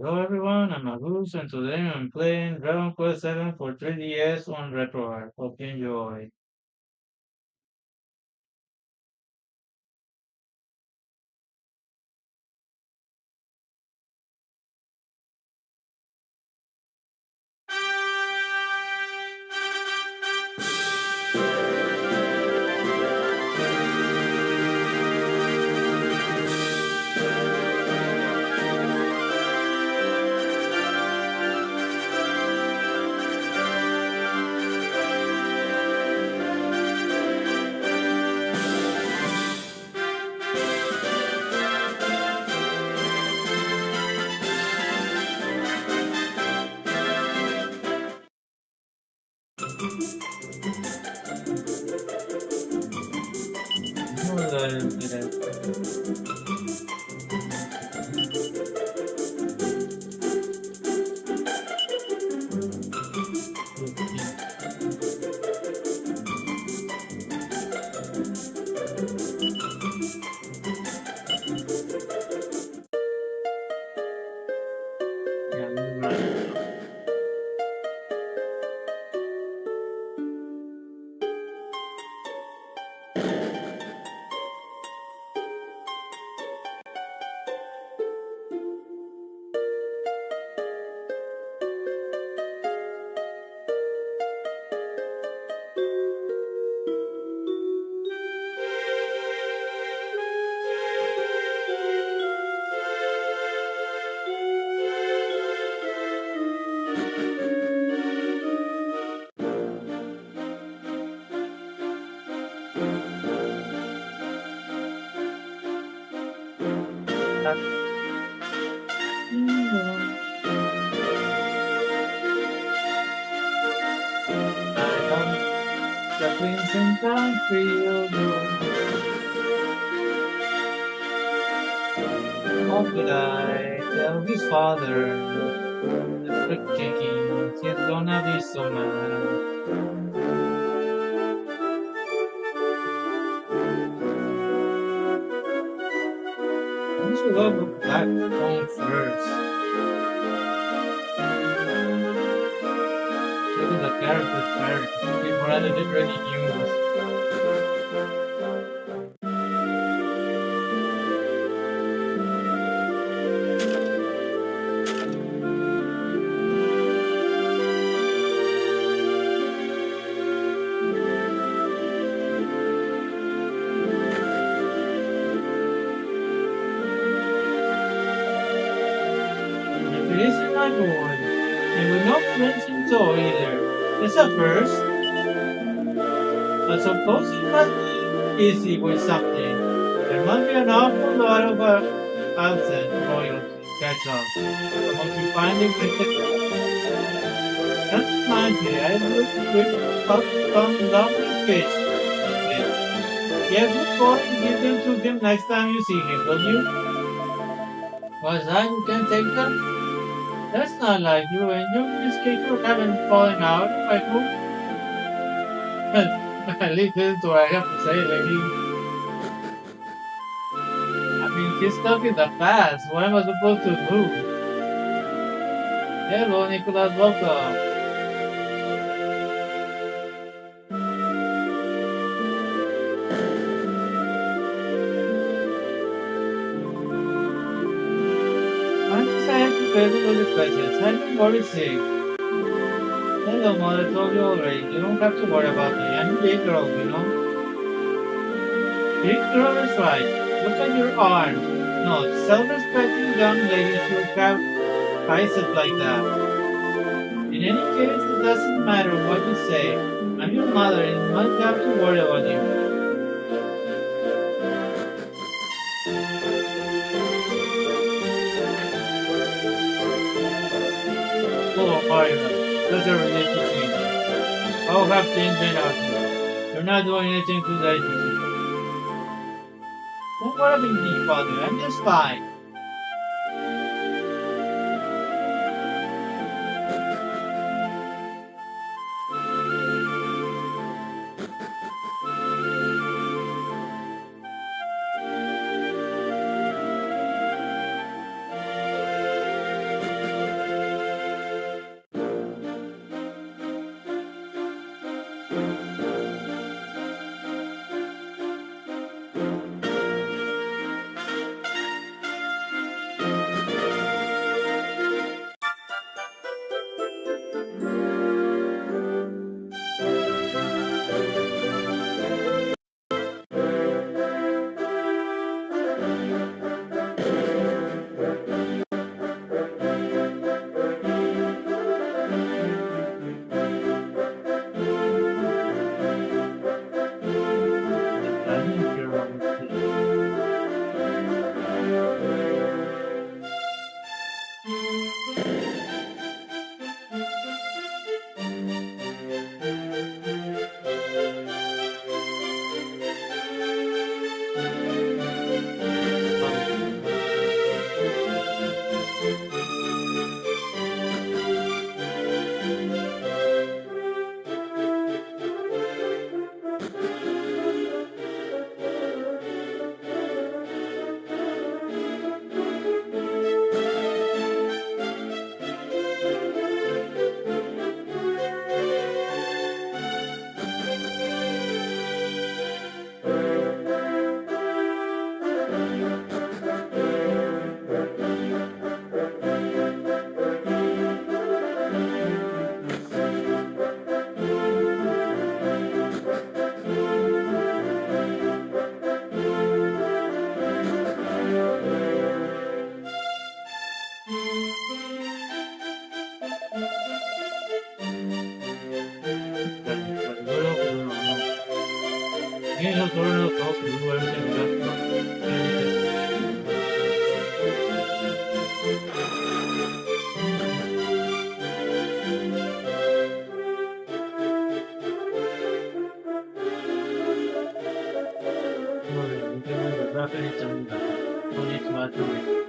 Hello everyone, I'm Arus and today I'm playing Dragon Quest 7 for 3DS on RetroArch. Hope you enjoy. The Prince and Country of How could I tell his father? The breathtaking, he's gonna be so mad. Don't you love the black phone first? Look at the character first. Before I did really news. If it isn't my boy, and we're not friends in tow either. It's a first. I suppose he must be busy with something. There must be an awful lot of absent royalty catch up. Once you finally get the that reminds me, I looked with some dumpling fish. Yeah, good boy, give them to him next time you see him, will you? Was I who can take them? That's not like you, and you and Miss Keiko haven't fallen out, I hope. At least that's what I have to say, lady. I mean, he's stuck in the past. What am I supposed to do? Hello, Nicholas, welcome. I'm excited to pay for the presents. I'm very sick. Hello, mother told you already. You don't have to worry about me. I'm a big girl, you know. Big girl is right. Look at your arms. No, self-respecting young ladies should have biceps like that. In any case, it doesn't matter what you say. I'm your mother and must have to worry about you. Oh, Mario, that's a ridiculous thing. I'll have things made out of you. You're not doing anything today, Susie. Don't worry about me, father. I'm just fine. where we can got from. 이거는 라벨이 짱이다. 돈이 좋아지네.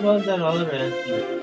What was that other answer?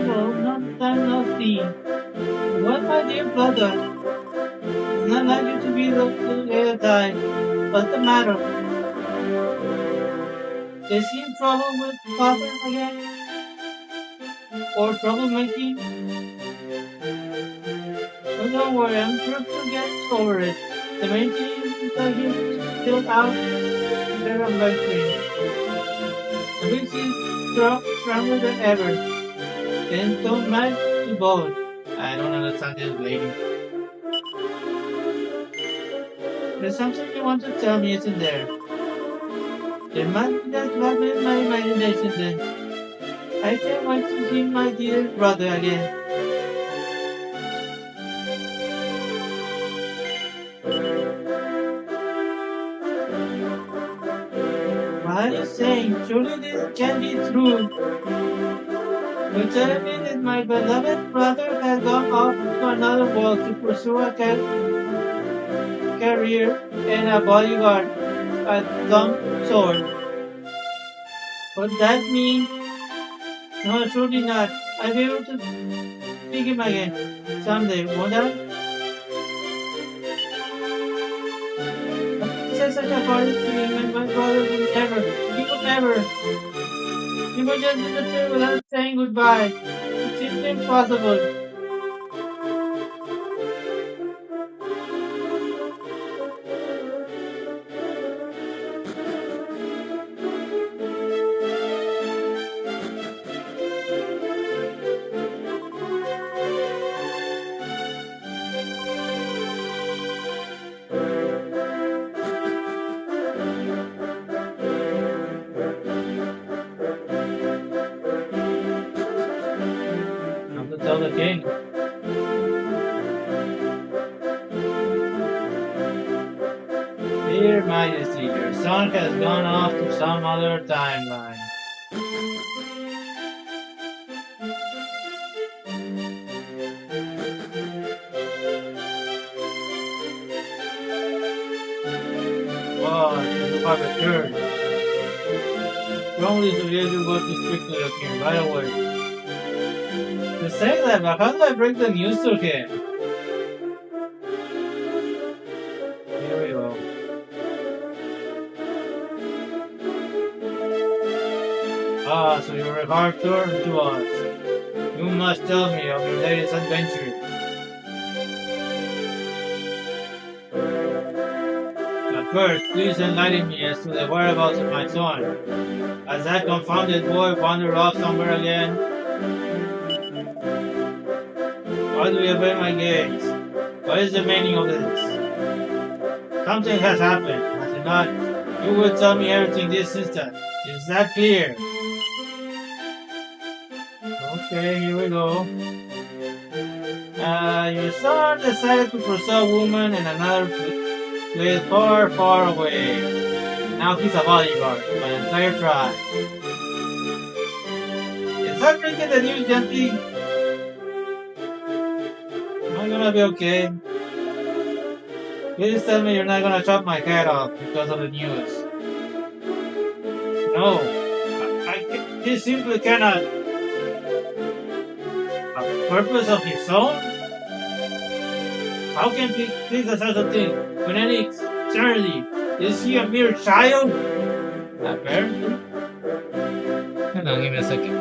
No, not that nothing. What, my dear brother? Not like you to be the die. What's the matter? Is he in trouble with father again? Or troublemaking? Well, don't worry, I'm sure to get over it. The main thing is that he's still out there on my screen. The big seems stronger than ever. Then don't mind to both. I don't understand this lady. There's something you want to tell me, isn't there? There must be that love in my imagination then. I can't wait to see my dear brother again. What are you saying? Surely this can be true. You're telling me that my beloved brother has gone off to another world to pursue a career and a bodyguard at some sort. Would that mean? No, surely not. I'll be able to see him again someday, won't I? It's such a hard feeling, and my brother would never, he would never. He would just disappear without saying goodbye. It seems impossible. Have to tell the king. Dear Majesty, your son has gone off to some other timeline. have returned. Strongly suggest you go to speak to the king right away. To say that, but how do I break the news to him? Here we go. Ah, so you returned to us. You must tell me of your latest adventure. But first, please enlighten me as to the whereabouts of my son. Has that confounded boy wandered off somewhere again? Why do you obey my gaze? What is the meaning of this? Something has happened, has it not? You will tell me everything this instant. Is that clear? Okay, here we go. Your son decided to pursue a woman in another place far, far away. Now he's a bodyguard for an entire tribe. Is that breaking the news, gently? Am I gonna be okay? Please tell me you're not gonna chop my head off because of the news. No, he simply cannot. A purpose of his own? How can he think of such a thing when any eternity? Is he a mere child? Apparently. Hold on, give me a second.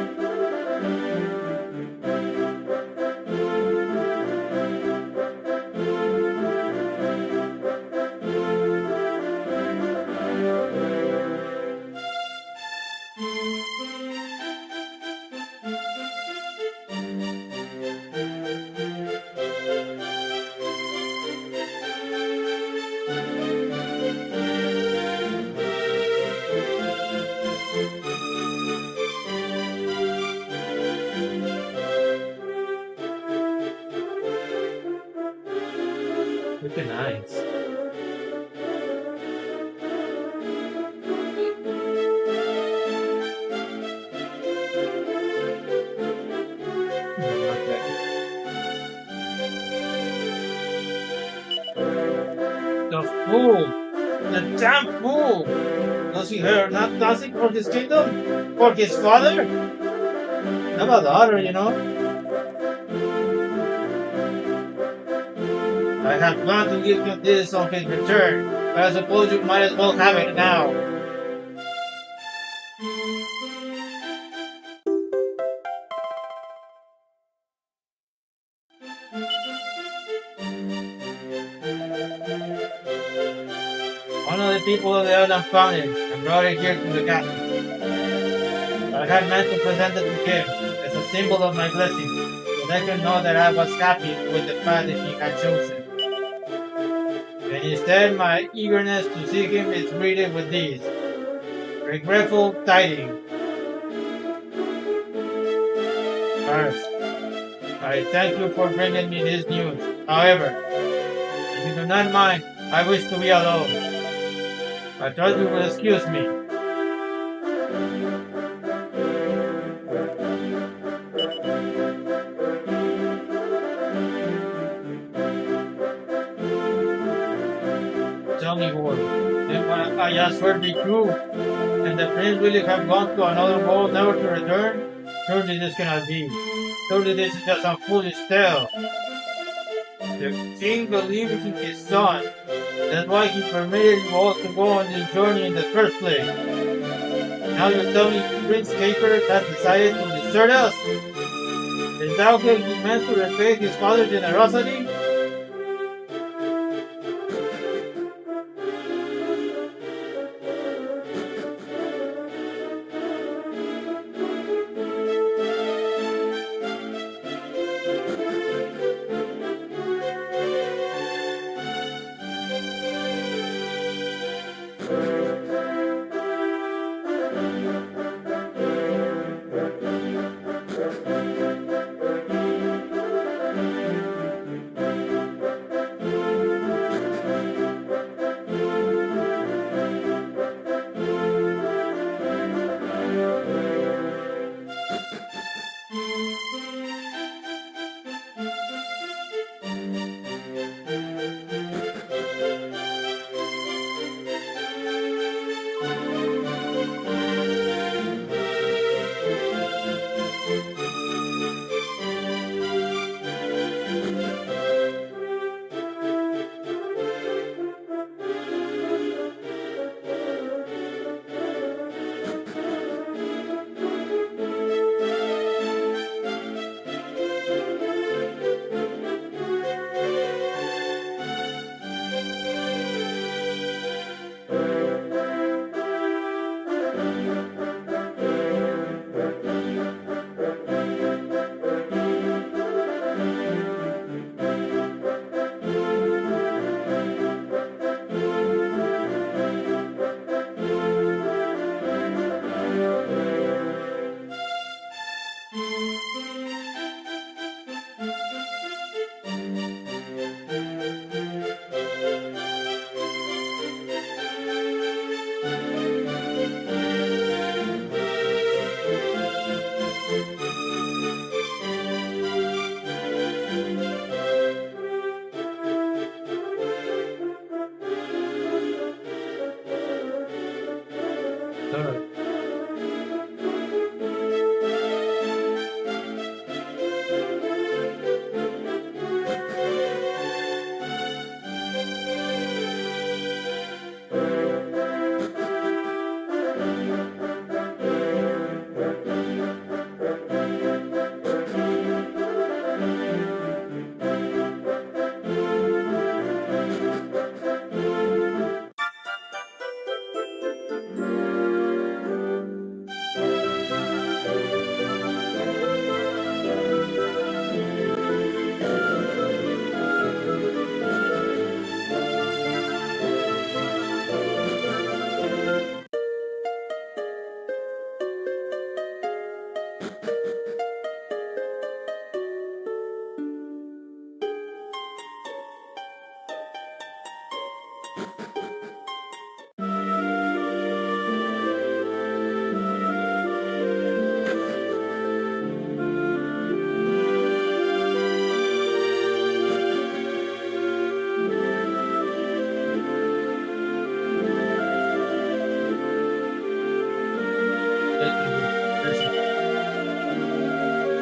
Looking nice. The fool! The damn fool! Does he care nothing for his kingdom? For his father? I have a daughter, you know. I had planned to give him this on his return, but I suppose you might as well have it now. One of the people of the island found it and brought it here to the castle. I had meant to present it to him as a symbol of my blessing, so they could know that I was happy with the path that he had chosen. And instead, my eagerness to see him is greeted with these regretful tidings. First, I thank you for bringing me this news. However, if you do not mind, I wish to be alone. I thought you would excuse me. Tell me more. Then what I just heard be true, and the prince really have gone to another world never to return? Surely this cannot be. Surely this is just some foolish tale. The king believes in his son. That's why he permitted you all to go on this journey in the first place. Now you tell me Prince Caper has decided to desert us? Is that okay he meant to repay his father's generosity?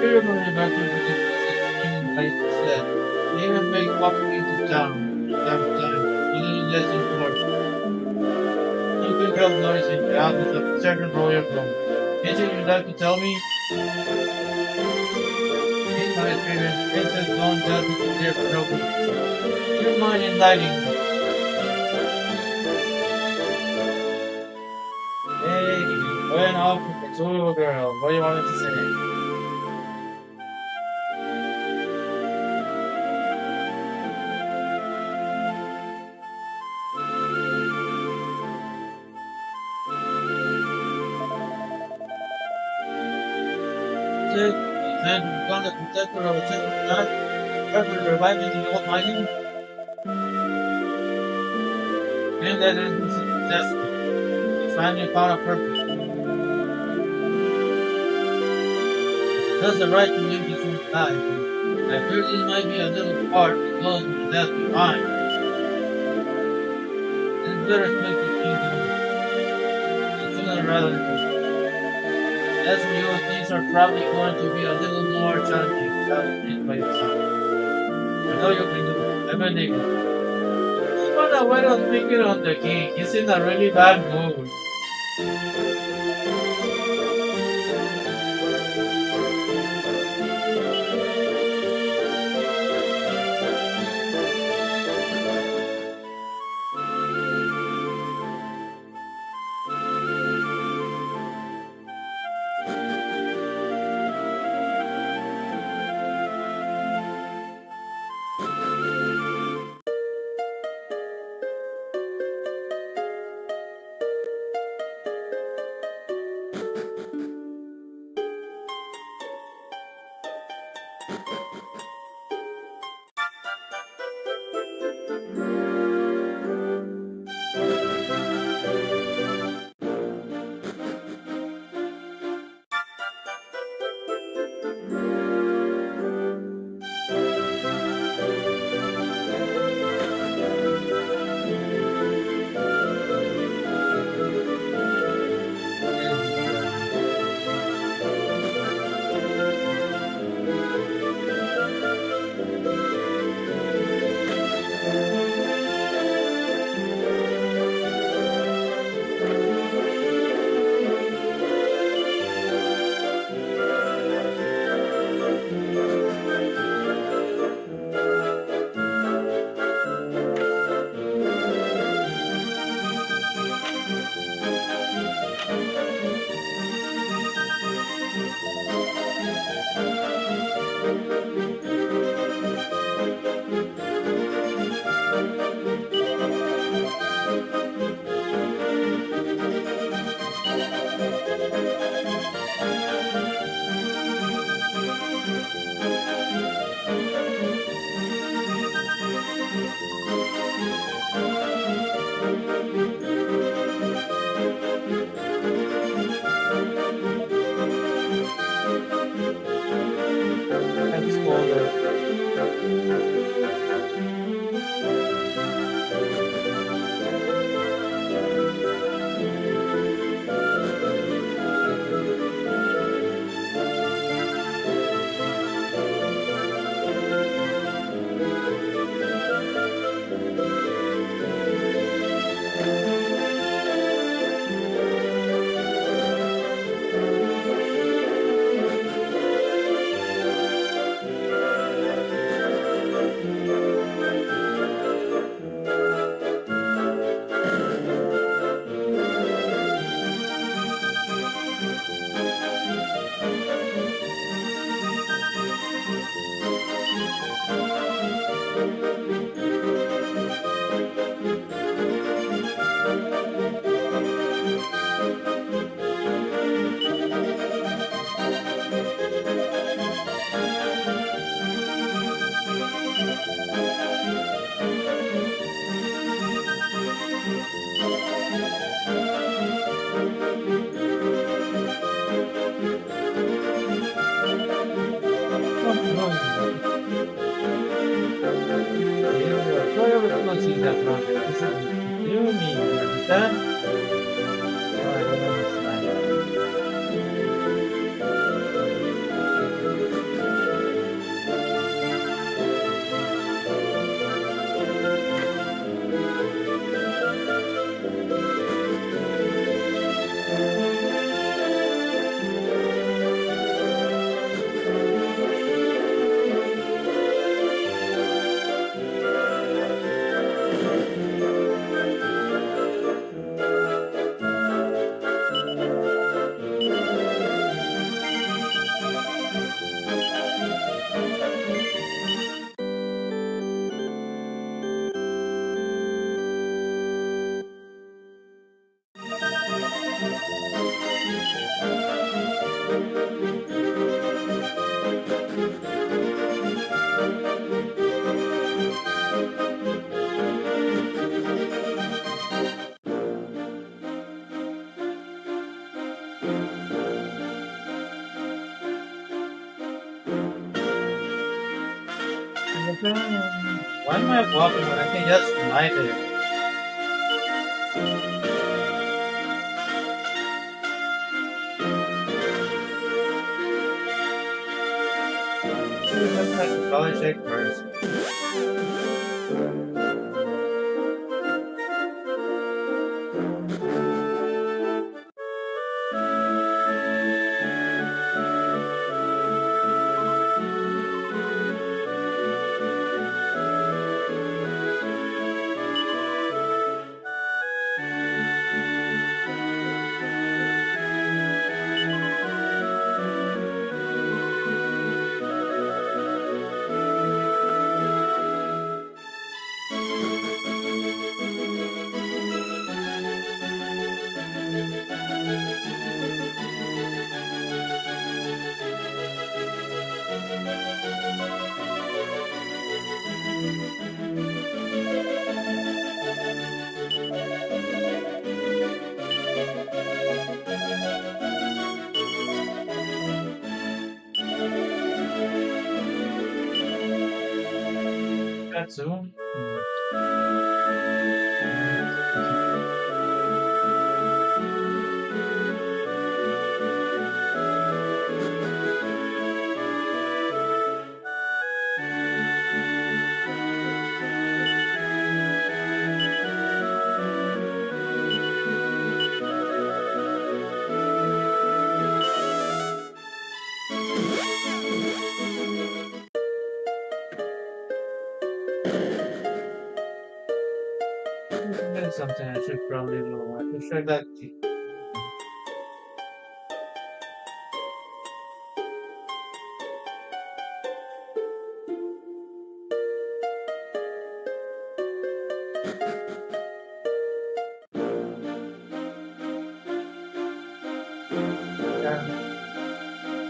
Everybody back to the screaming like you said. They even make walking into town from time to time, a little less important. You can help noticing the absence of a certain royal blood. Anything you'd like to tell me? In my experience, princess don't just disappear for no good reason. Do you mind enlightening me? Hey, going off with the two girl. What do you want me to say? Say, and become the protector of a single planet, ever reviving the old mining, and that is destiny. You finally found a purpose. That's the right to live your own life. I fear this might be a little hard to those who left behind. It's bittersweet to think of sooner rather than later. As for you, things are probably going to be a little more challenging without a friend by your side. I know you can do it. I believe in you. I don't know what I was thinking on the king. He's in a really bad mood. Thanks for the see that project. This is you mean, you understand? Oh, I don't understand. Why am I walking when I can just lie there? Let's have to probably check first. That soon? That's something I should probably do. I should check that.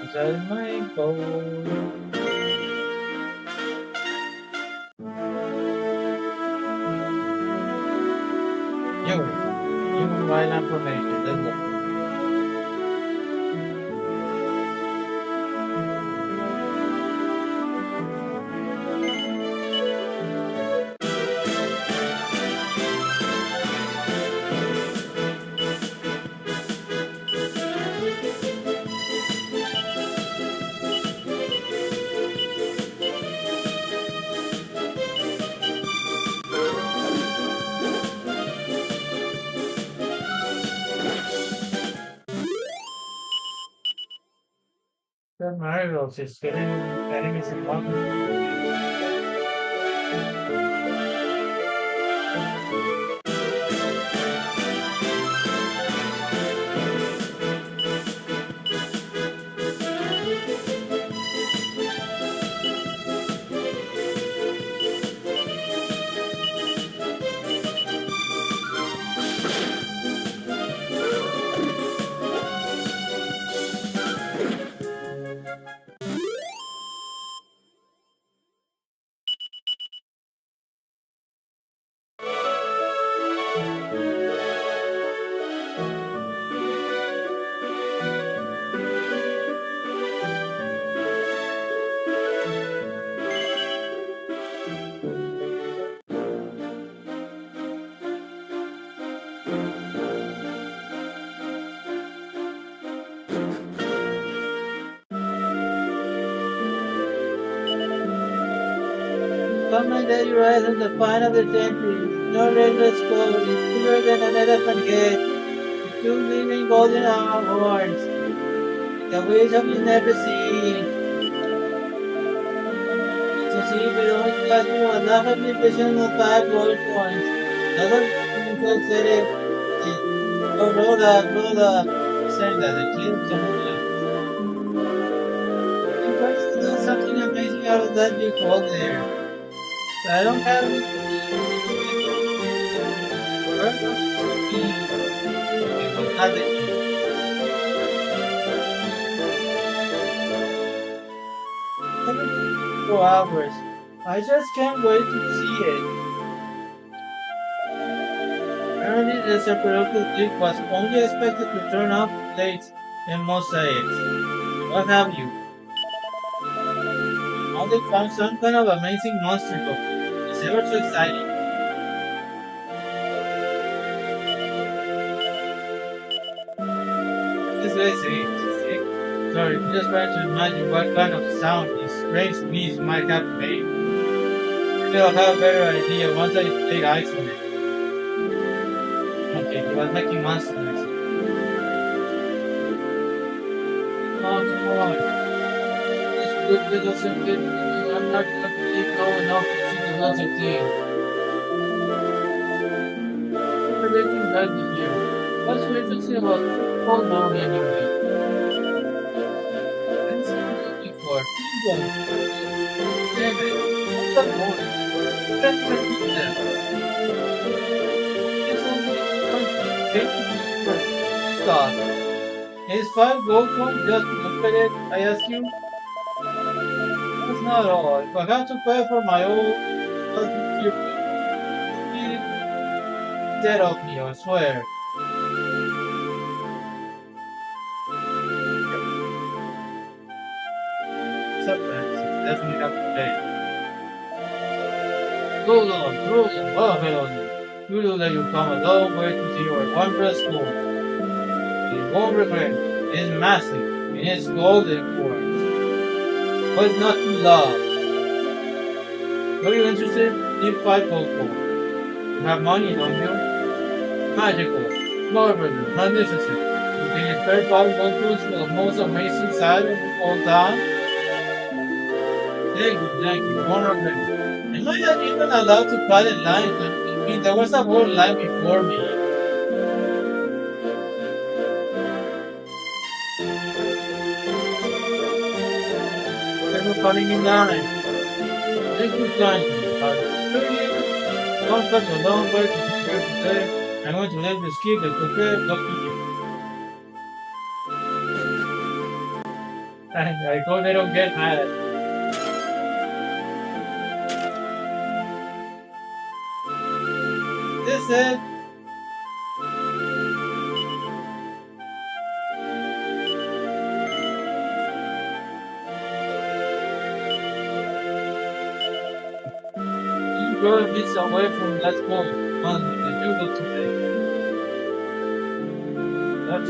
Is that my goal? Human violent formation, then the I'm Arus is getting enemies in one. Come and let you rise on the spine of the century. No redless gold is bigger than an elephant head. With two gleaming golden horns. The ways of you never seen. It's a sea belonging to us who are not of the vision of 5 gold coins. Another people said it. Oh, roll up. Saying that the kid I'm going to do something amazing out of that big hole there. But I don't have it. I will have it. for hours. I just can't wait to see it. Apparently, the separate leaf was only expected to turn up plates and mosaics. What have you? Now they found some kind of amazing monster book. It's ever so exciting. This way, see? Sorry, I'm just trying to imagine what kind of sound these strange beasts might have made. Maybe I'll have a better idea once I take eyes on it. Okay, he was making monster noises. Oh, come on. This good little simply, I'm not going to keep going off to see the lots of things. We're making bad here. What's so interesting about fall down anyway? I've seen this before. People. Damn it. What's that noise? I can't even read them. It's only God. Is 5 gold coins just to look at it, I ask you? That's not all. If I have to pay for my own husband's stupid, be dead of me, I swear. Sometimes you definitely have to pay. Roll on, well, Melody. You know that you've come a long way to see your wondrous home. You won't regret it. It's massive, and it's golden for us. But not to love. Are you interested? Need 5 gold coins. You have money, don't you? Magical, marvelous, magnificent. You can infer 5 gold coins to the most amazing sight of all time. Thank you, won't regret it. Am I not even allowed to cut in line? I mean, there was a whole line before me. Never cutting in line. Thank you kindly. Don't cut the long way to be here today. I'm going to let you skip the buffet. Lucky you. I hope they don't get mad. This is it. You go a bit away from that point. On the Google today. That's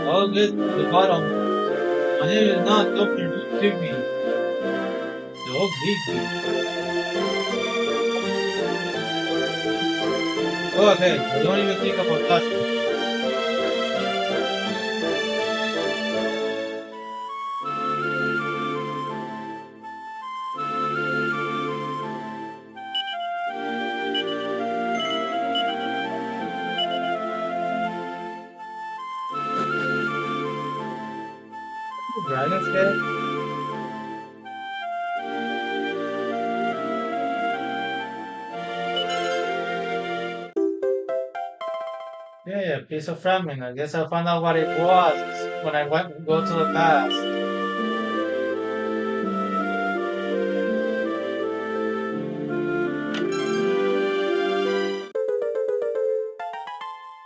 all good to the bottom. My name is not Dr. Digby. Dog Digby. Go ahead, but don't even think about touching. Dragon's Head? Yeah, piece of ramen. I guess I'll find out what it was when I go to the past.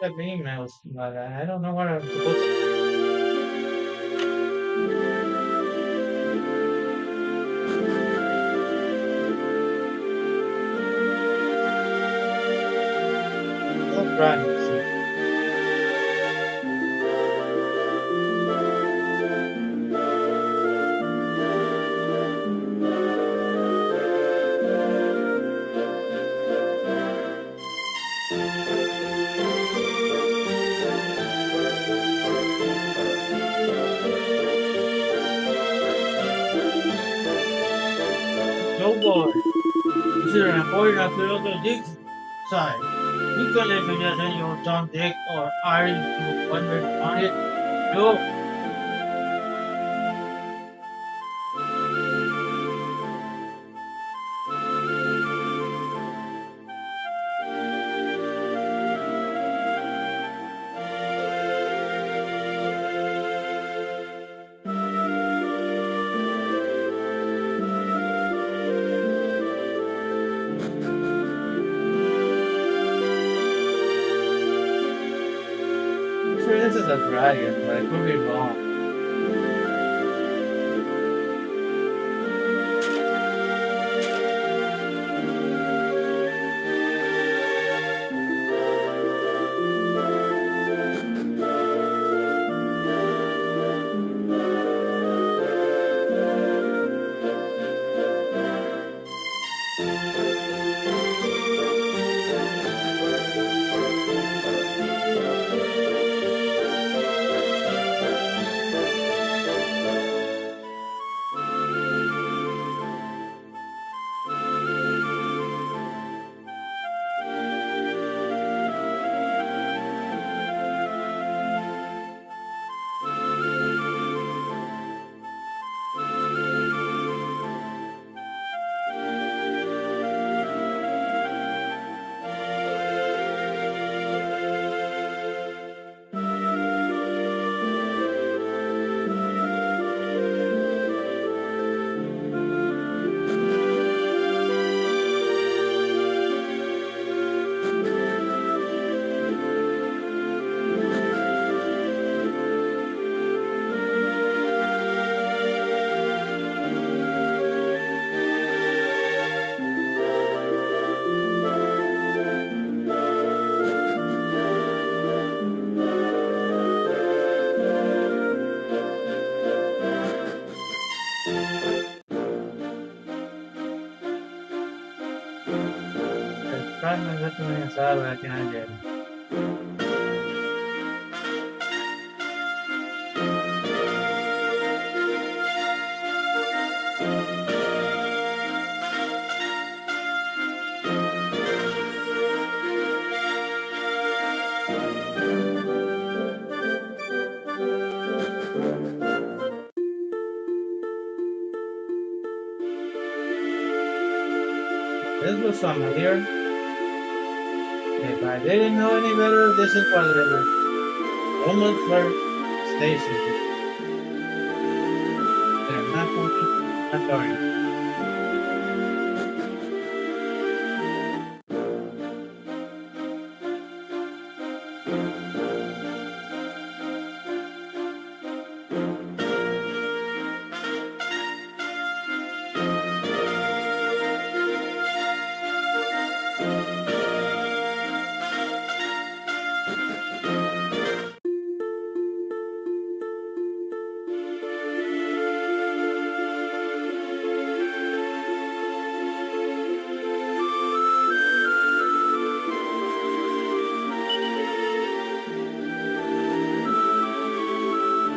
The emails, but I don't know what I'm supposed to do. Oh, right. No boy. Consider an important after other digs. side. You can live in your John Dick or Ari to wonder on it. No. I'm sure this is a dragon, but I could be wrong. Probably not going to sabe a quién ayer. This looks familiar. If I didn't know any better, this is what it is. Almost Flirt Station. They're not going not going.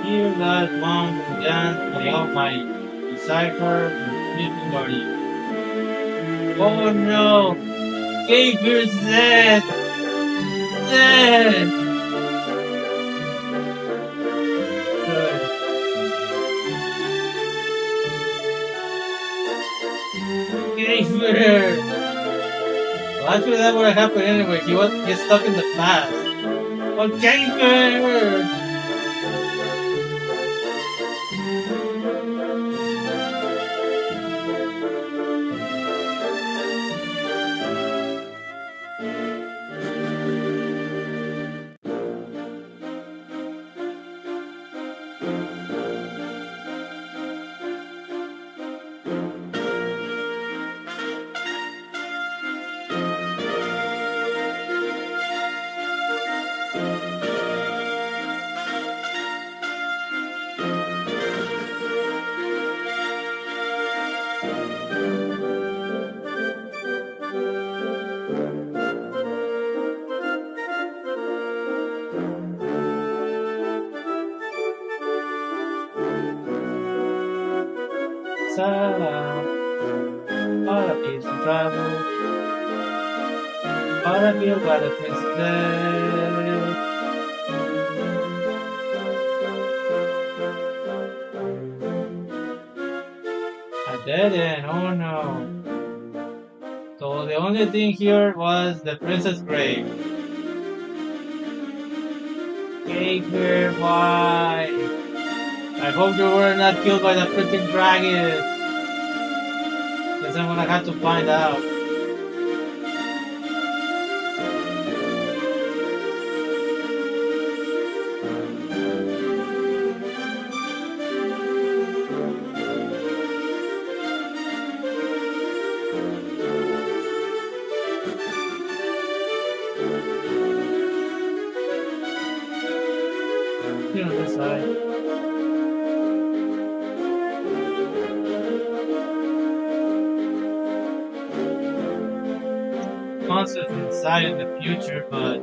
Here lies one began by Almighty, decipher the sleeping guardian. Oh no! Gaber's dead! Dead! Good. Gaber! Well, actually, that would have happened anyway. He's stuck in the past. Oh, Gaber! Sarah, all of these travel. but I feel by the princess. I didn't, oh no. So the only thing here was the princess grave. Gager, why? I hope you were not killed by the freaking dragon. Because I'm gonna have to find out. Here on this side. Monsters inside in the future, but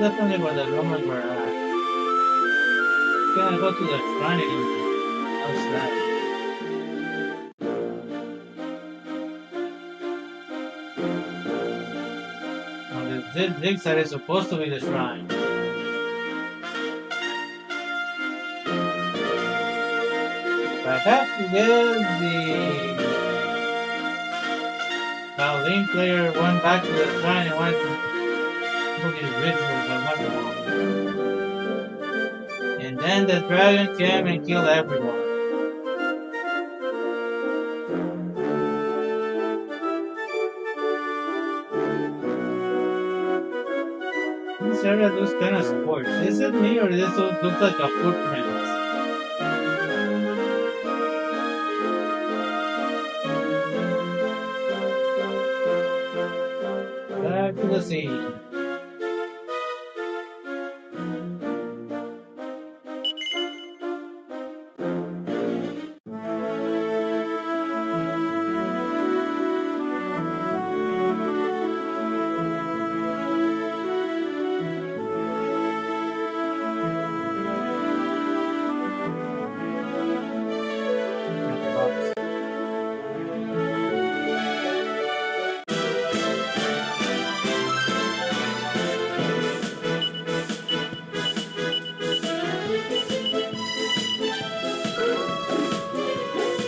definitely where the Romans were at. Gonna go to the shrine again. How's that? This big side is supposed to be the shrine. I have to get the violin player went back to the shrine and wanted to book his rituals or whatever. And then the dragon came and killed everyone. This area looks kind of scorched. Is it me or this looks like a footprint? Back to the sea.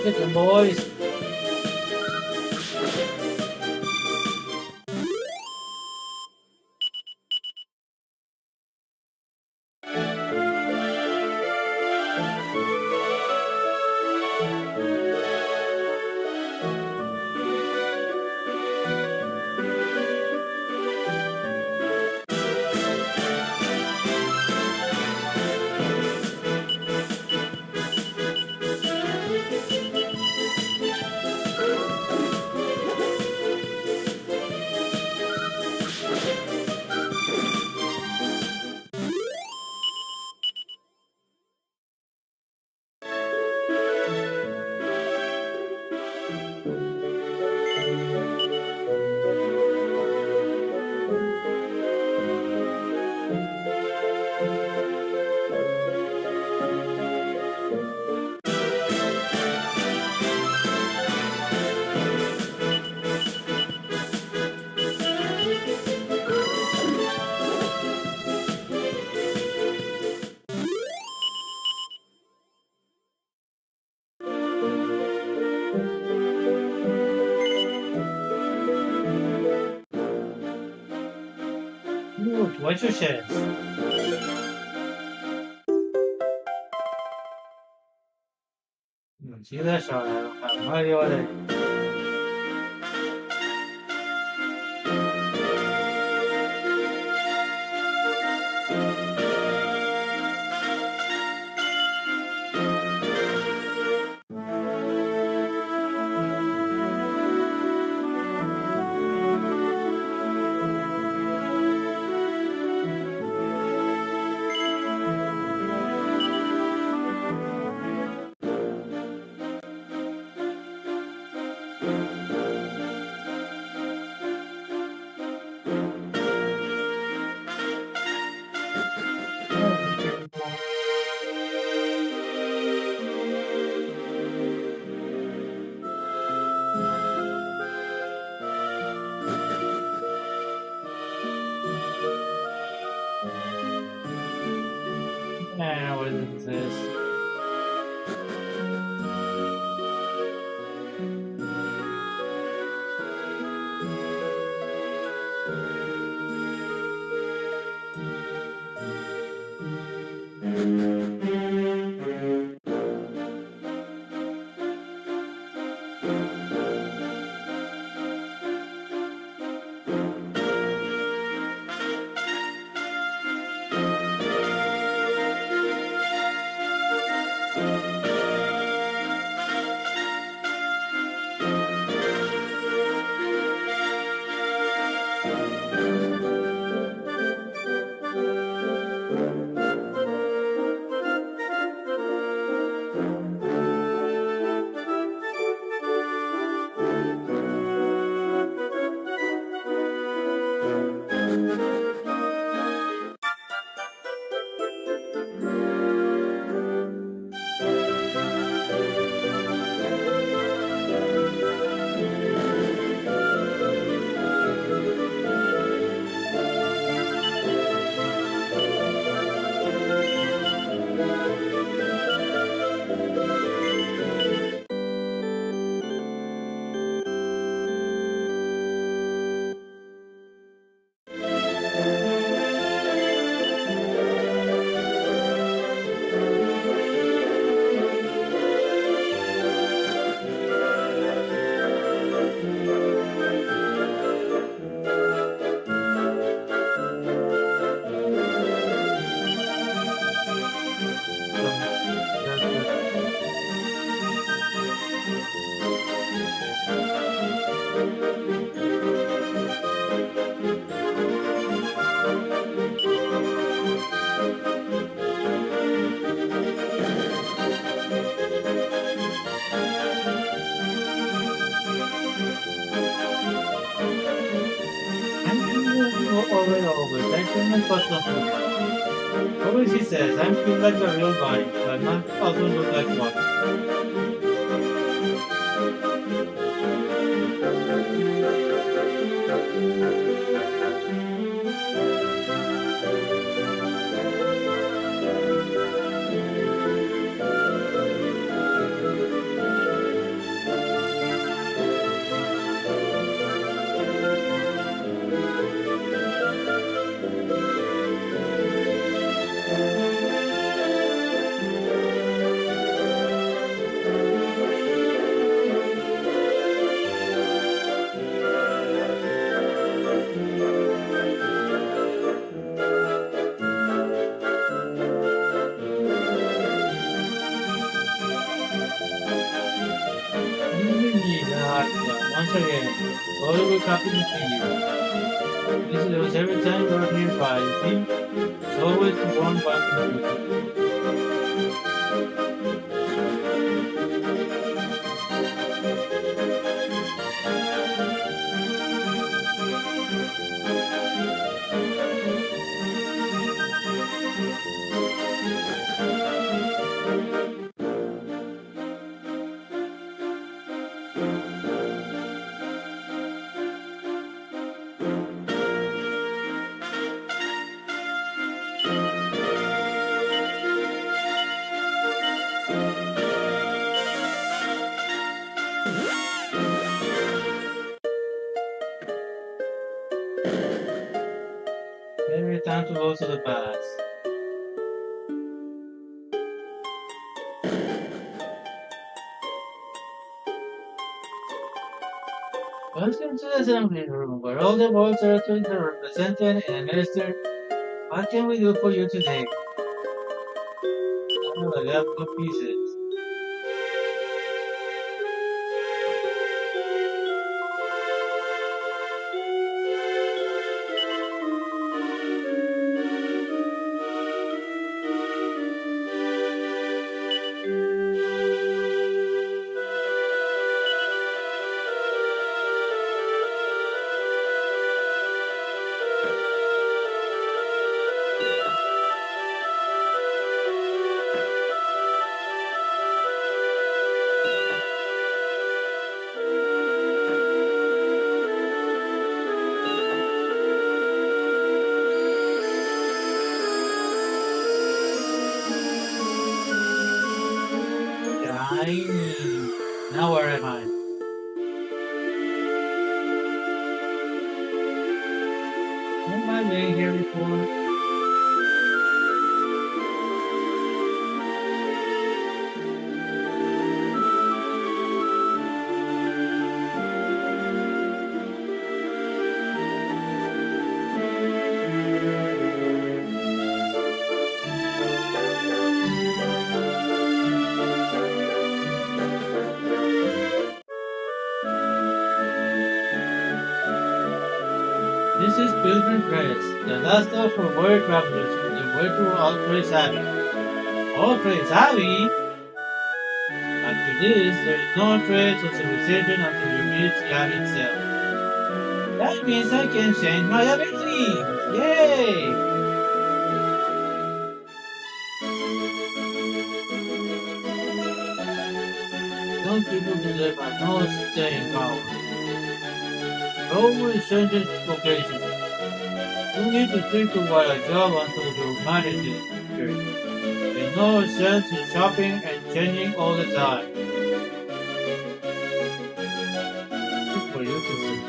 Get them, boys. Look, watch your chest. See that shot? I don't have no idea what it is. I know what this is. I'm thinking over and over. I feel my personal food. Always he says, I feel like a real guy, but not also look like one. Once again, all will happen to you. This is every time you're nearby, you see? It's always one button. Every time to go to the past. Welcome to the assembly room, where all the world territories are represented and administered. What can we do for you today? Oh, I got two pieces. Am I being here before? This is Pilgrim Press, the last of our world travelers from the RetroArch Abbey. Altrace Abbey? After this, there is no trace of civilization until we reach the Abbey itself. That means I can change my abilities! Yay! Some people believe I no staying power. Always changes location. You need to think about a job until you manage it. There's no sense in shopping and changing all the time. Good for you to see.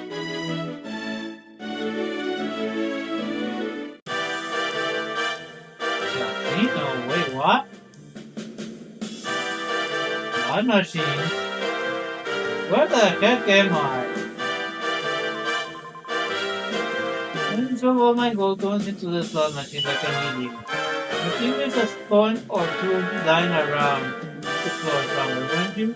No, wait, what? Not machines. Where the heck am I? And so all my gold goes into the slot machine like a medium. I think there's a stone or two lying around the floor somewhere, won't you?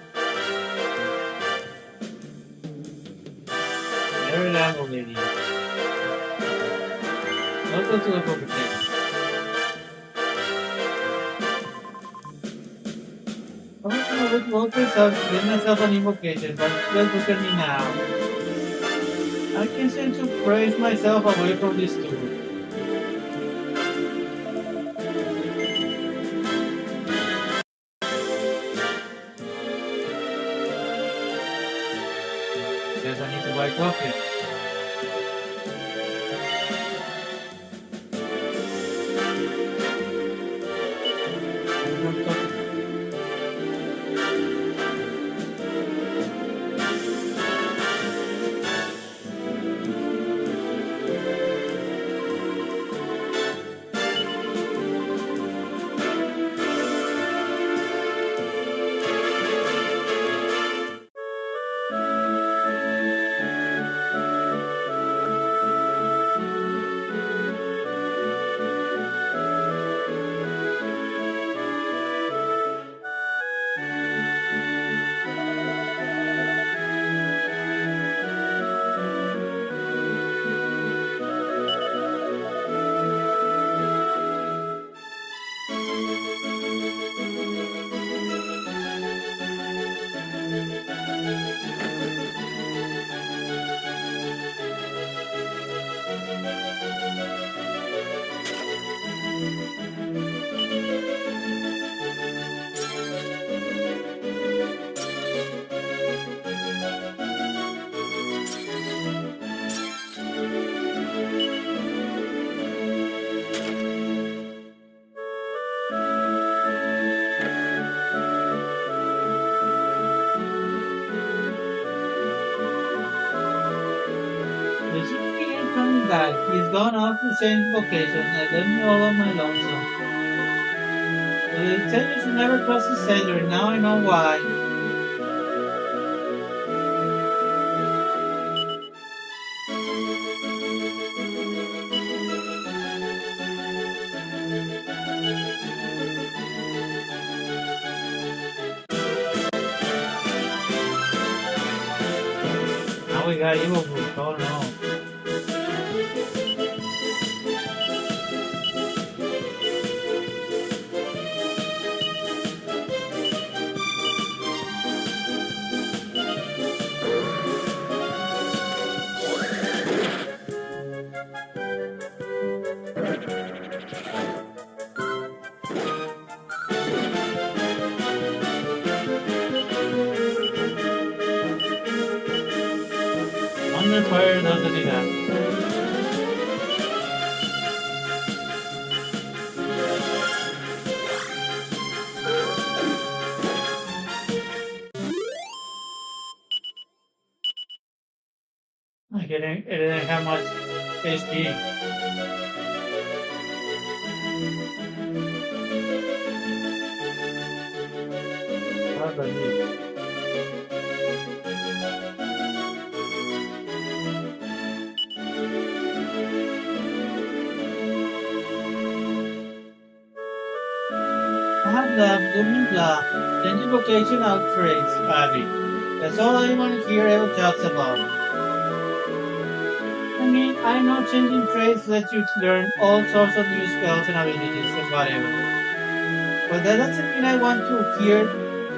There I am already. Let's go to the poker table. I was going to look myself, give myself an invocation, but just look at me now. I can seem to praise myself away from this tool. Guess I need to buy coffee. The shooting ain't coming back. He's gone off to change vocation and left me all on my lonesome. So they tell you should never trust a sailor, and now I know why. Now we got evil boots. Oh no. Under fire doesn't do that. It didn't have much tasty. Probably. I have loved the vocational traits, Abby. That's all anyone here ever talks about. I mean, I know changing traits lets you learn all sorts of new spells and abilities and whatever. But that doesn't mean I want to hear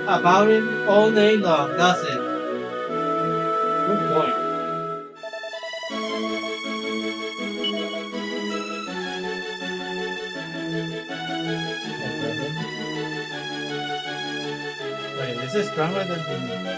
about it all day long, does it? Good point. Wait, this is stronger than the.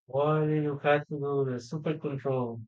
Why do you have to do the super control?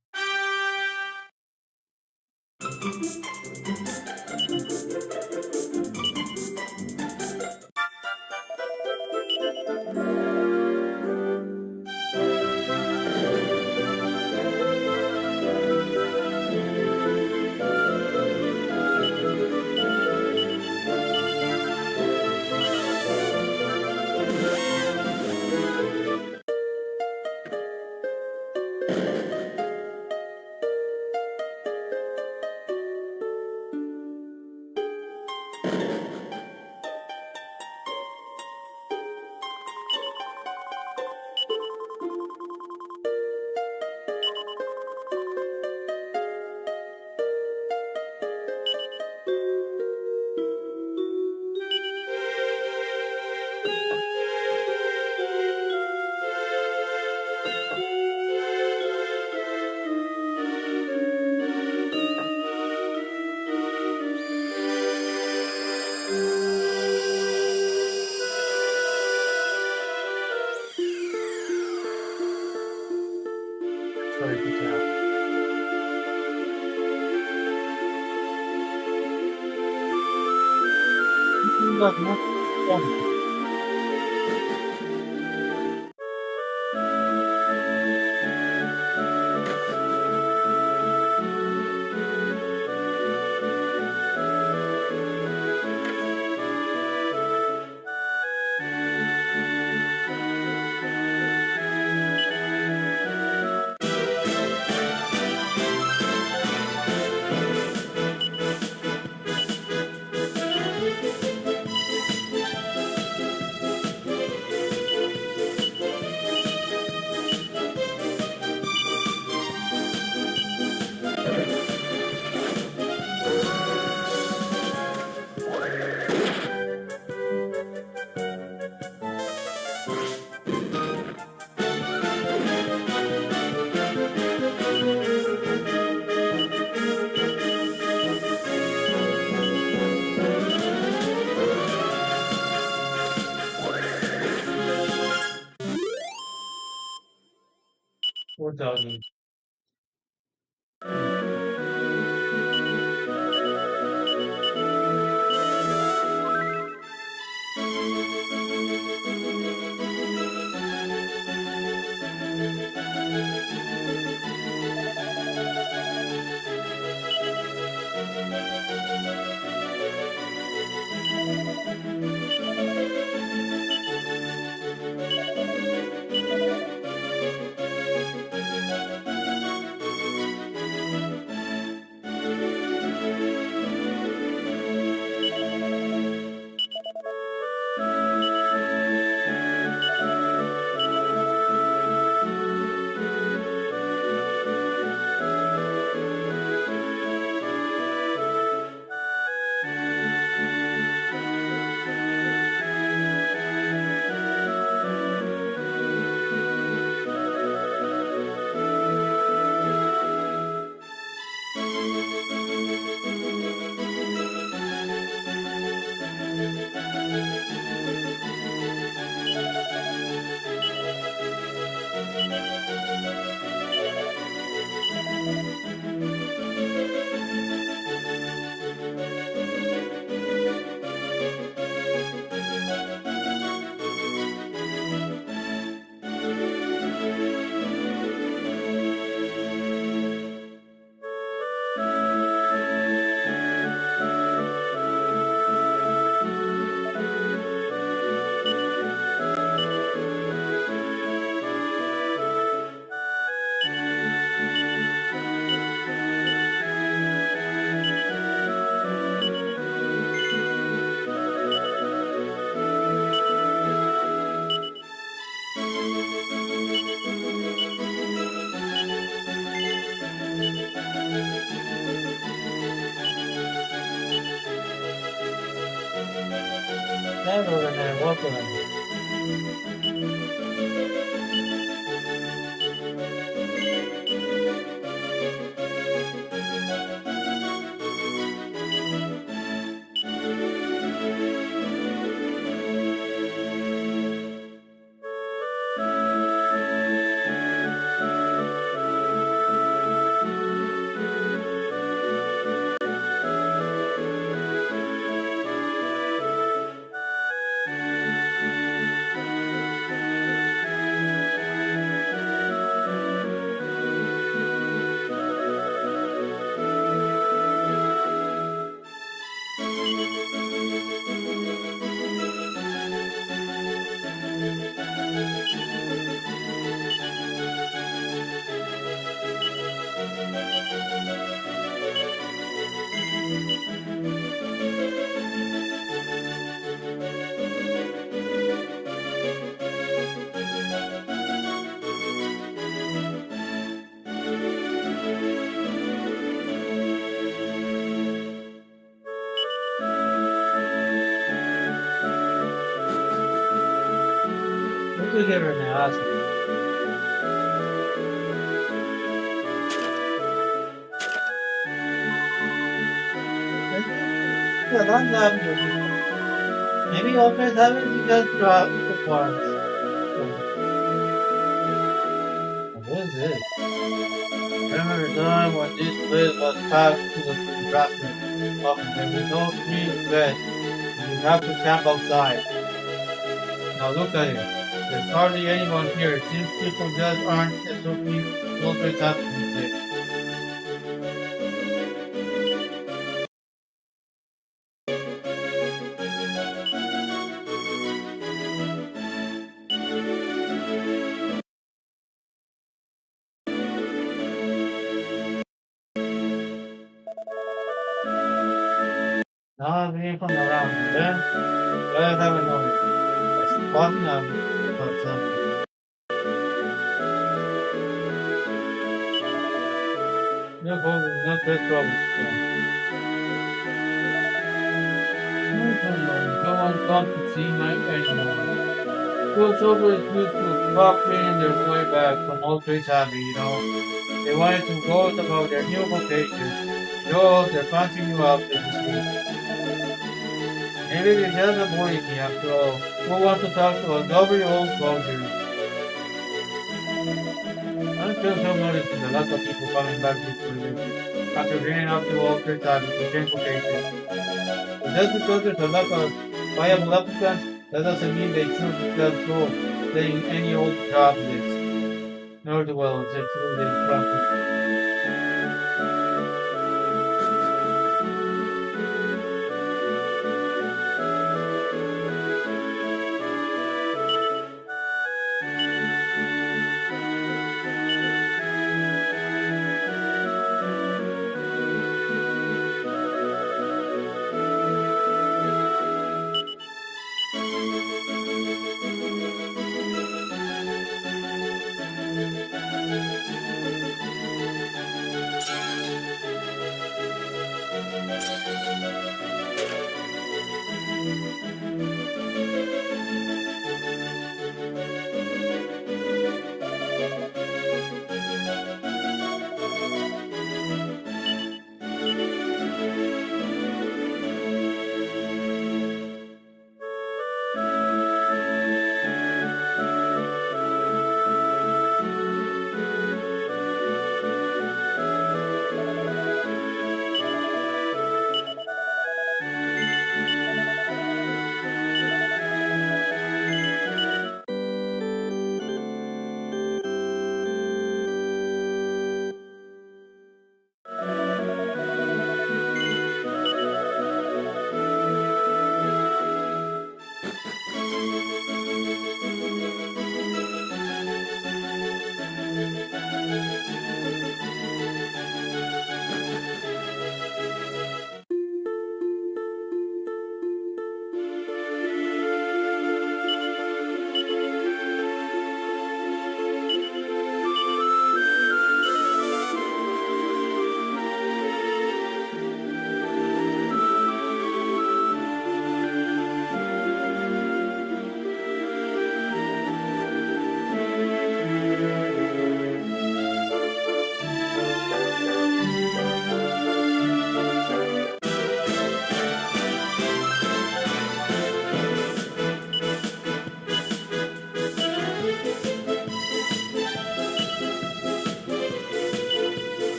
Sorry to tell. But not fun. Poor doggy. Never when I walk on. Look together now, awesome. Yeah, long time ago. Maybe all friends haven't just dropped the forms. What is this? I remember the time when this place was packed to the restaurant office and we no free bed. We have to camp outside. Now look at it. There's hardly anyone here. It seems people just aren't SOP always happening today. Now I'm being from around and then I haven't known. It's walking on about something. No problem, no big trouble. No one come to see my anymore. Crossover is used to copying their way back from old Trace Abbey, you know. They wanted to boast about their new vocation, show off their fancy new outfits this week. Maybe they're just avoiding me after all. Who wants to talk to a lovely old soldier? I'm couldn't help noticing a lot of people coming back to civilization after bringing up to altered habits in shameful cases. But just because there's a lack of viable applicants, that doesn't mean they choose let go, playing any old job list. Nor well, it's excluded from.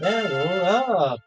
Level up!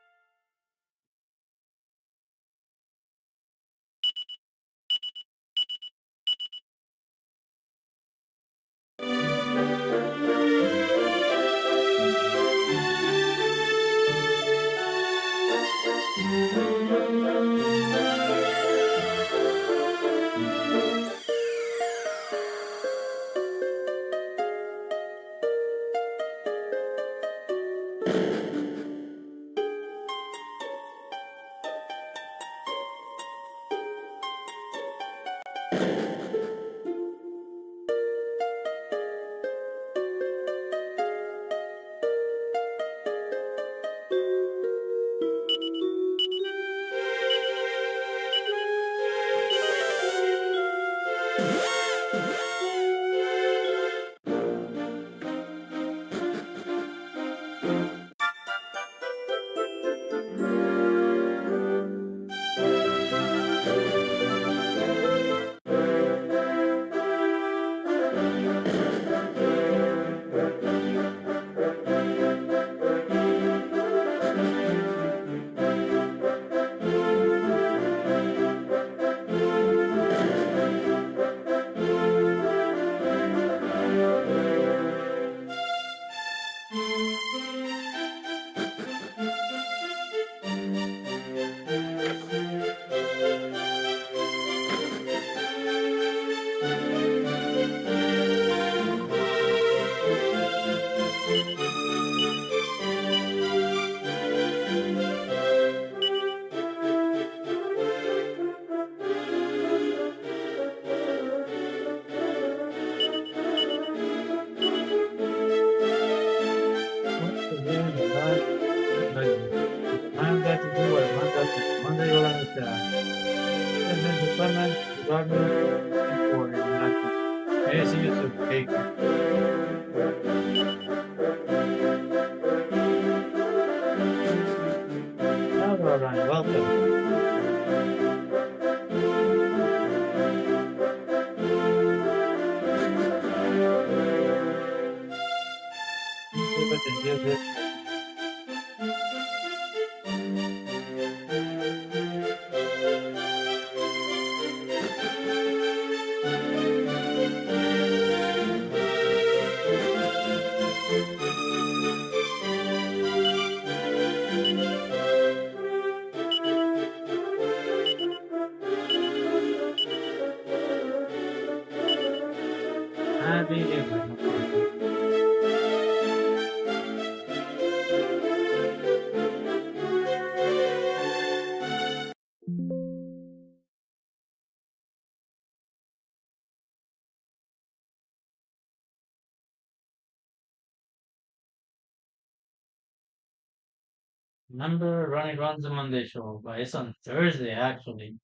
Driving for nothing. Amazing use of paper. Hello, Ryan. Welcome. See if I can do this. Happy Remember Ronnie Runs the Monday Show, but it's on Thursday actually.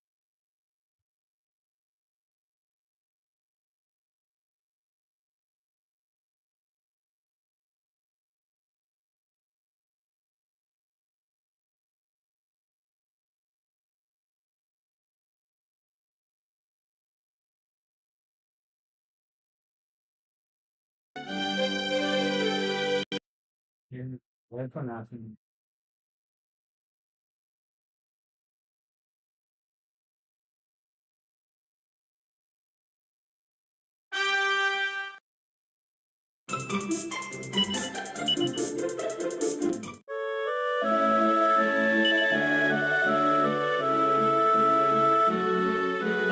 Yeah, wait for nothing.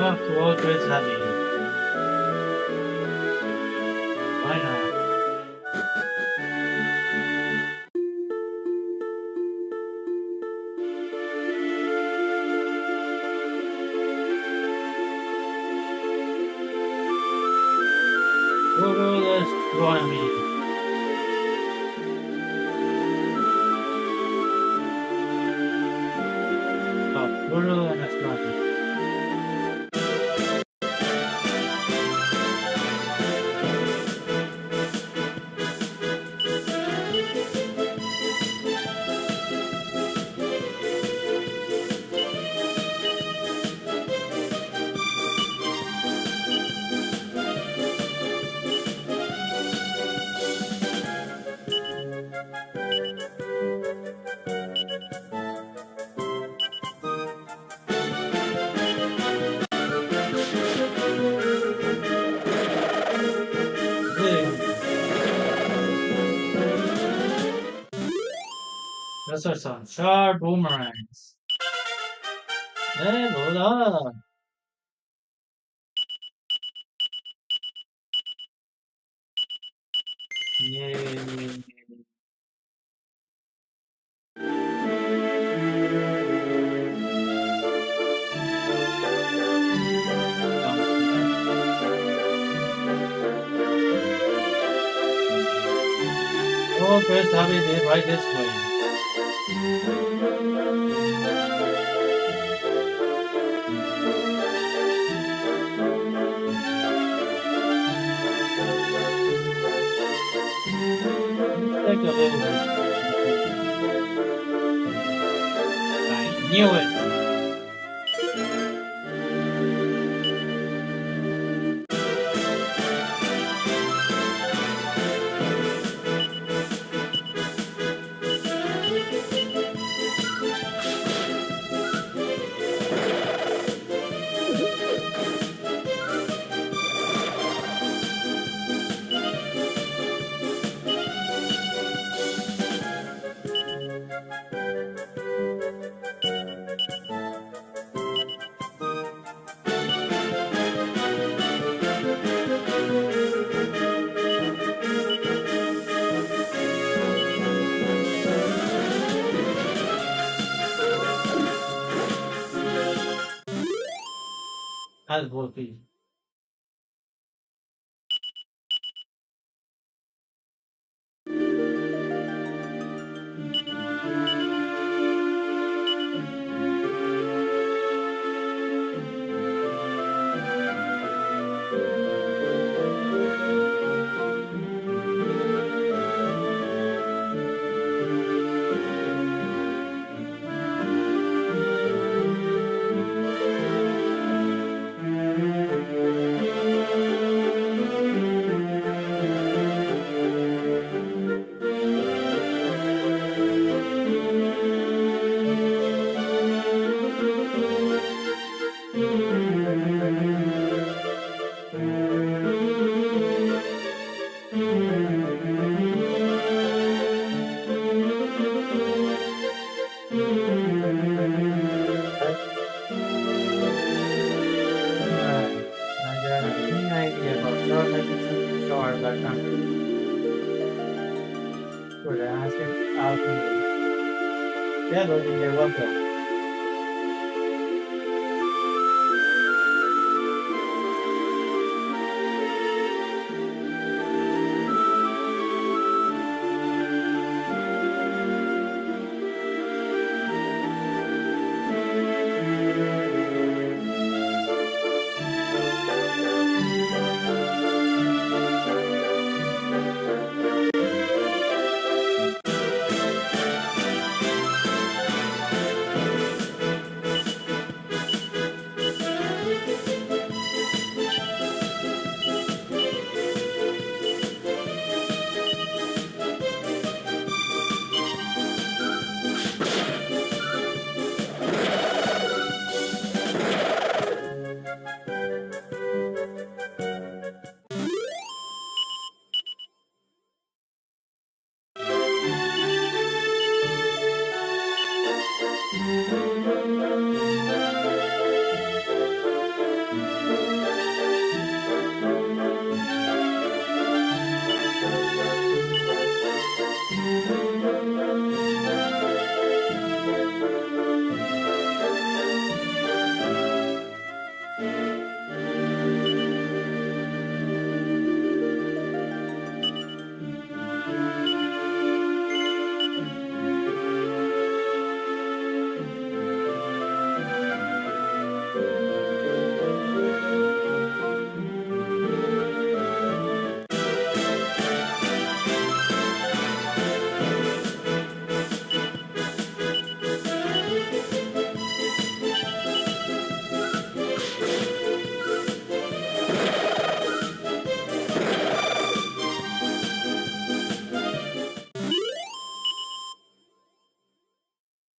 Oh, to always happy. Why not? Let's join me. Oh, Guru and Astronomy. Those are some sharp boomerangs. Level up. Yay. Oh, first happy day right this way. Take a little bit. I knew it. As will be. out here. Yeah, Lord, you're welcome.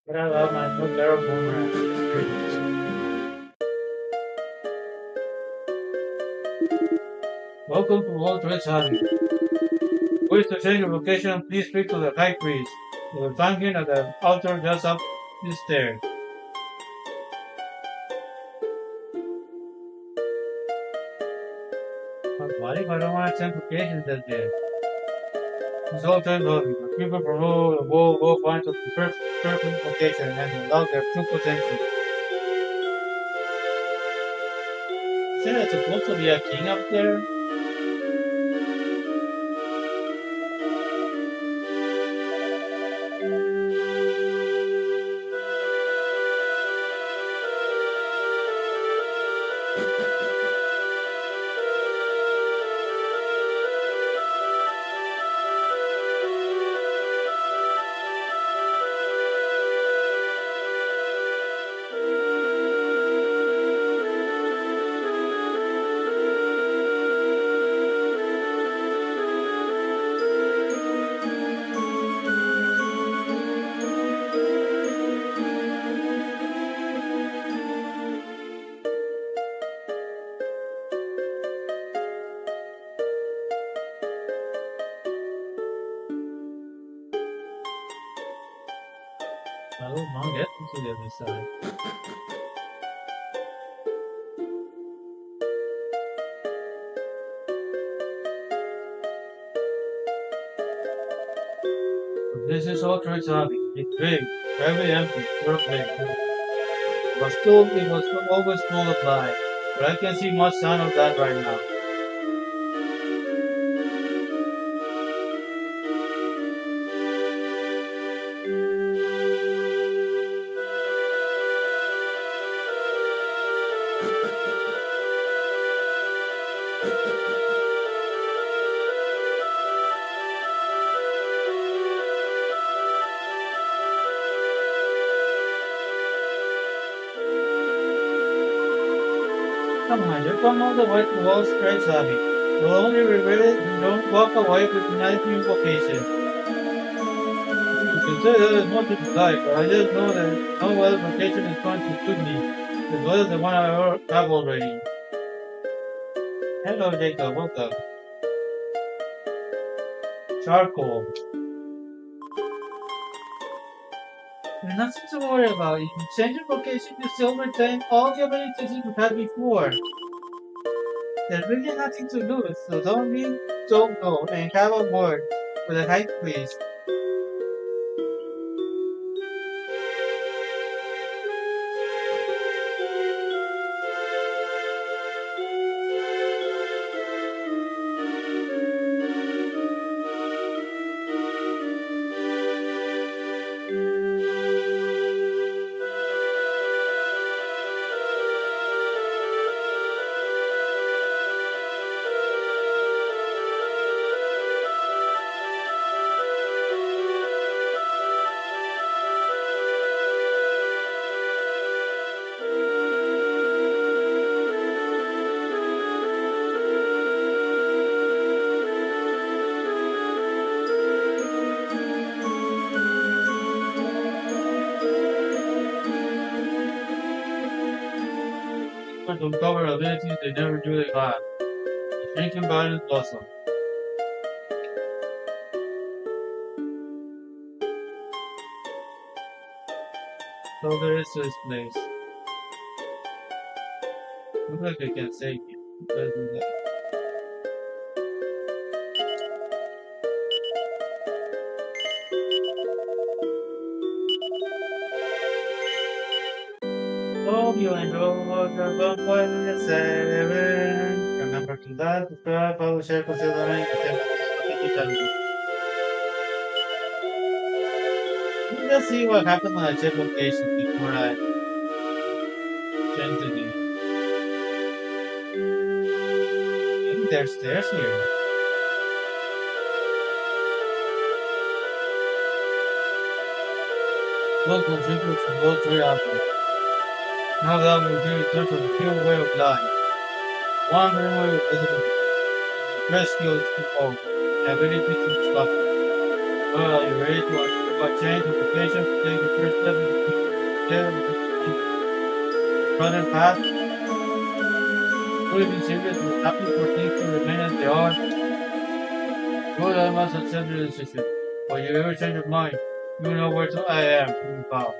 But I love my nuclear boomerang. It's great. Welcome to World Trade Center. Wish to change your location, please speak to the High Priest. You will find him at the altar just up the stairs. What if I don't want to change locations that day? It's all time loading. The people promote the wall will find the perfect location and unlock their true potential. Isn't it supposed to be a king up there? I will not get to the other side. But this is all Trade Hobby. It's big, very empty, pure big. It was always full of life, but I can see much sign of that right now. Come on, you come all the way to Wall Street, Sammy. You'll only regret it if you don't walk away with a nice new vocation. You can say that as much as you like, but I just know that no other vocation is going to suit me, as well as the one I have already. Hello, Jacob, welcome. Charcoal. There's nothing to worry about. If you change your vocation, you still retain all the abilities you had before. There's really nothing to lose, so don't go and have a word with the High Priest. effort to uncover abilities they never knew they had. The shrinking garden blossom. So there is to this place. Looks like I can save you. Let's do that. Hope you enjoyed the bonfire 7. Remember to like, subscribe, follow, share, consider the link, and let's see what happened when I check location before I change the name. Maybe there's stairs here. Local tributes from all three albums. Now that will be returned to the pure way of life. Wandering way of visibility. Rescue is too old. The ability to stop it. Well, are you ready to change the location to take the first step in the running path? Would you be serious and happy for things to remain as they are? Good, I must accept your decision. But you ever change your mind, you know where I am to be found.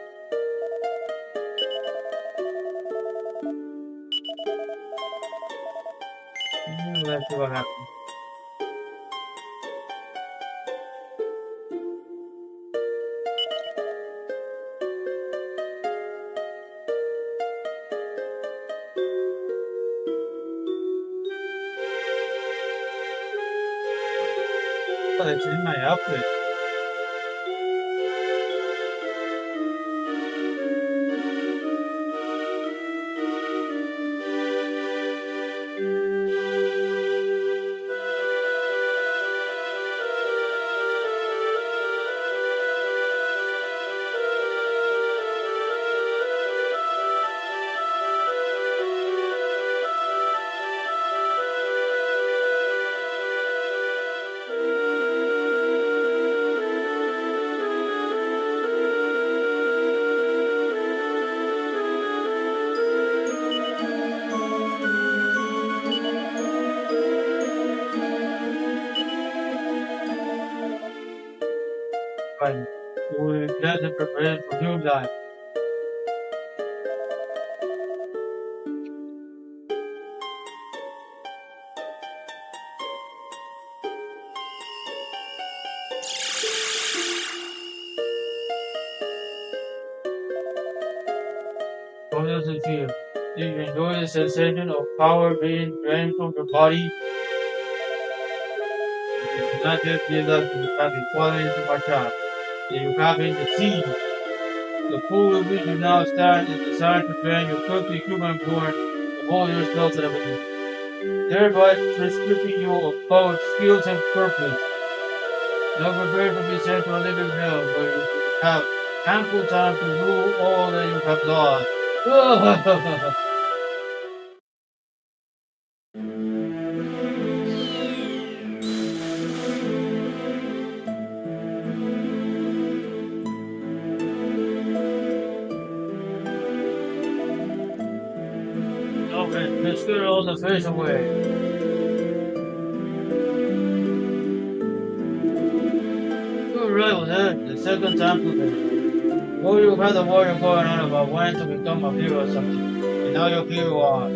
Let's see what happens. Oh, they changed my outfit. Fine. We get the preparation for new life. What does it feel? Do you enjoy the sensation of power being drained from your body? You do not just feel that you have been falling into my trap. That you have been deceived. The pool in which you now stand is designed to drain your filthy human born of all your spells and abilities, thereby stripping you of both skills and purpose. Now prepare to be sent to a living hell where you will have ample time to rule all that you have lost. Okay, let's get all the fish away. You're right with that. The second time today. Oh, you had a warrior going on about wanting to become a hero or something. And now you're here you are.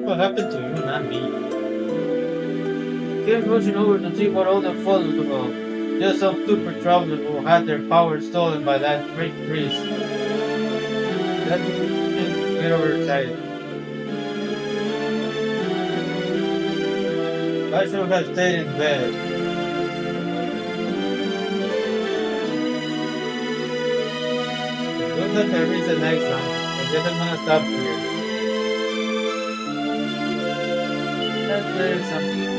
What happened to you, not me? Came rushing over to see what all the fuss was about. Just some stupid travelers who had their power stolen by that great priest. That didn't get overexcited. I should have stayed in bed. Looks like I reached the next one. I guess I'm gonna stop here. Let's play something.